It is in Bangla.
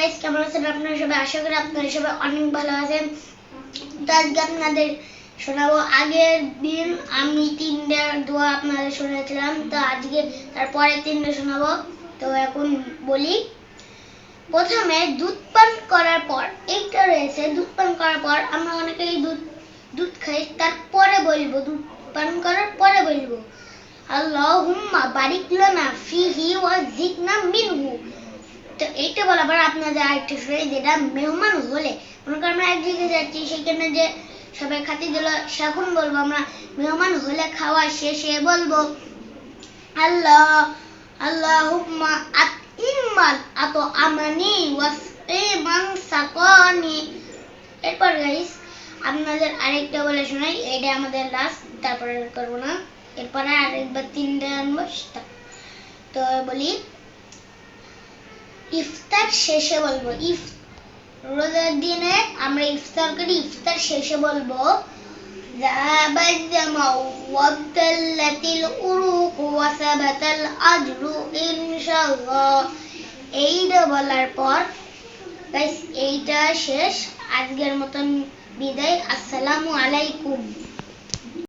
গাইস, কেমন আছেন আপনারা সবাই? আশা করি আপনারা সবাই অনেক ভালো আছেন। তো আজকে আপনাদের শোনাবো, আগের দিন আমি 3টা দোয়া আপনাদের শোনাচ্ছিলাম, তো আজকে তারপরে 3টা শোনাবো। তো এখন বলি, প্রথমে দুধ পান করার পর, এইটা রয়েছে দুধ পান করার পর আমরা অনেকেই দুধ খাই, তারপরে বলবো, দুধ পান করার পরে বলবো আল্লাহুম্মা বারিক লানা ফিহি ওয়া জিদনা মিনহু। তো এইটা বলার পর আপনাদের আরেকটা শুনে, যেটা মেহমান হলে, মনে করেন আমরা এক জায়গায় যাচ্ছি, সেখানে যে সবাই খাতে দিল, সেখন বলবো আমরা মেহমান হলে খাওয়া শেষে বলবো আল্লাহুম্মা আতইমান আতো আমানি ওয়াসকিমান সাকানি। এরপর গাইস আপনাদের আরেকটা বলে শোনাই, এটা আমাদের লাস্ট, তারপরে করবো না, এরপরে আরেকবার 3টা আনবো। তো বলি, ইফতার শেষে বলবো, রোজার দিনে আমরা ইফতার করি, ইফতার শেষে বলবো যাবাল জামাউ ওয়াবতাল্লাতিল উরুক ওয়া সাবাতাল আজরু ইনশাআল্লাহ। এইটা বলার পর গাইস এইটা শেষ। আজকের মতন বিদায়। আসসালামু আলাইকুম।